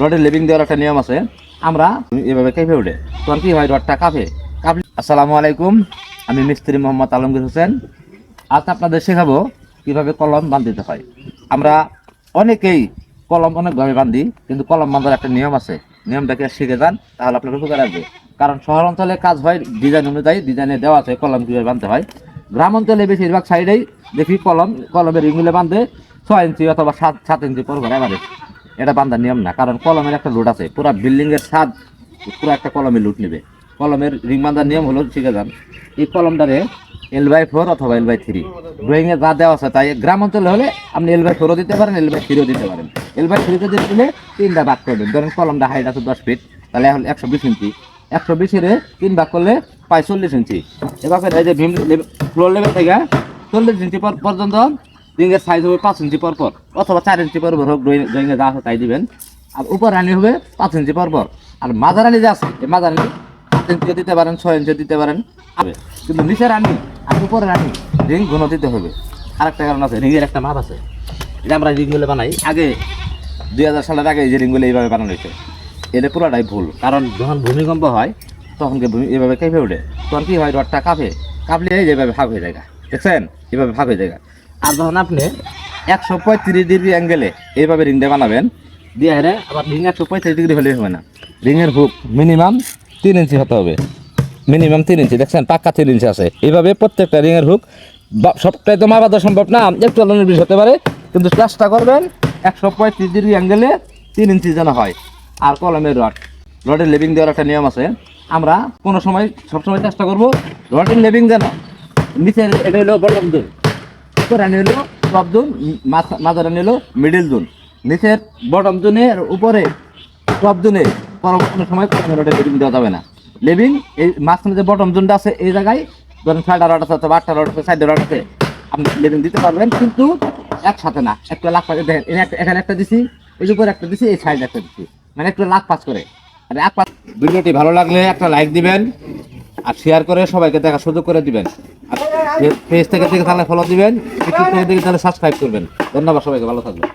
রডের লেভিং দেওয়ার একটা নিয়ম আছে। আমরা এভাবে কেঁপে উঠে তখন কি হয়, রডটা কাঁপে। আসসালামু আলাইকুম, আমি মিস্ত্রি মোহাম্মদ আলমগীর হোসেন। আজ আপনাদের শেখাবো কিভাবে কলম বাঁধতে হয়। আমরা অনেকেই কলম অনেকভাবে বাঁধি, কিন্তু কলম বাঁধার একটা নিয়ম আছে। নিয়মটাকে শিখে যান, তাহলে আপনার উপকার আসবে। কারণ শহর অঞ্চলে কাজ হয় ডিজাইন অনুযায়ী, ডিজাইনে দেওয়া আছে কলম কীভাবে বাঁধতে হয়। গ্রাম অঞ্চলে বেশিরভাগ সাইডেই দেখি কলমের রিংগুলো বাঁধে 6 ইঞ্চি অথবা 7 ইঞ্চি পর এভারেজ। এটা বাঁধার নিয়ম না, কারণ কলমের একটা লোড আছে। পুরো বিল্ডিংয়ের ছাদ পুরো একটা কলমের লুট নেবে। কলমের রিং বাঁধার নিয়ম হলো, শিখে যান, এই কলমটারে L/4 অথবা L/3 ড্রয়িংয়ে যা দেওয়া আছে তাই। গ্রাম অঞ্চলে হলে আপনি L/4ও দিতে পারেন, L/3ও দিতে পারেন। L/3 দিলে 3টা ভাগ করবেন। ধরেন কলমটা হাইট আছে 10 ফিট, তাহলে এখন 120 ইঞ্চি। 120-এর 3 ভাগ করলে প্রায় 40 ইঞ্চি। এবার এই যে ফ্লোর লেভেল থেকে 40 ইঞ্চি পর্যন্ত রিংয়ের সাইজ হবে 5 ইঞ্চি পর পর, অথবা 4 ইঞ্চি পর পর হোক, ড্রয়িংয়ে যা আছে তাই দিবেন। আর উপর রানি হবে 5 ইঞ্চি পর পর। আর মাঝারানি যে আছে, এই মাঝারানি 5 ইঞ্চিও দিতে পারেন, 6 ইঞ্চিও দিতে পারেন। কিন্তু নিচে রানি আর উপরে রানি রিং ঘন দিতে হবে। আরেকটা কারণ আছে, রিংয়ের একটা মাপ আছে। এটা আমরা রিংগুলো বানাই আগে 2000 সালের আগে, এই যে রিংগুলো এইভাবে বানানো হয়েছে, এটা পুরোটাই ভুল। কারণ যখন ভূমিকম্প হয় তখন এভাবে কেঁপে ওঠে, তখন কি হয়, রডটা কাঁপলে এইভাবে ভাগ হয়ে যায়। দেখছেন, এভাবে ভাগ হয়ে যায়। আর যখন আপনি 135 ডিগ্রি অ্যাঙ্গেলে এইভাবে রিংটা বানাবেন, দিয়ে হেরে আবার রিং 135 ডিগ্রি হলেই হবে না। রিংয়ের হুক মিনিমাম 3 ইঞ্চি হতে হবে, মিনিমাম 3 ইঞ্চি। দেখছেন, পাক্কা 3 ইঞ্চি আছে। এইভাবে প্রত্যেকটা রিংয়ের হুক, সবটাই তো মাপা দেওয়া সম্ভব না, একটু আলোর বেশি হতে পারে, কিন্তু চেষ্টা করবেন 135 ডিগ্রি অ্যাঙ্গেলে 3 ইঞ্চি যেন হয়। আর কলমের রডের লেভিং দেওয়ার একটা নিয়ম আছে। আমরা সবসময় চেষ্টা করবো রডের লেভিং যেন নিচের, এটা হলো বটম জোন, উপরে হলো টপ জোন, মাঝারানি হলো মিডিল জোন। নিচের বটম জোনের উপরে টপ জোনে কোনো সময় কলমের রডের লেভিং দেওয়া যাবে না। লেভিং এই মাঝখানে যে বটম জোনটা আছে, এই জায়গায় ধরেন 6টা রড আছে অথবা 8টা রড আছে, 4টা রড আছে, আপনি লেভিং দিতে পারবেন, কিন্তু একসাথে না। একটু লাখ পাঁচ দেখেন, এখানে একটা দিছি, এই উপরে একটা দিছি, এই সাইডে একটা দিছি, মানে একটু লাখ পাঁচ করে। আর ভিডিওটি ভালো লাগলে একটা লাইক দিবেন, আর শেয়ার করে সবাইকে দেখার সুযোগ করে দিবেন। আর পেজ থেকে তাহলে ফলো দিবেন, ইউটিউব থেকে তাহলে সাবস্ক্রাইব করবেন। ধন্যবাদ সবাইকে, ভালো থাকবেন।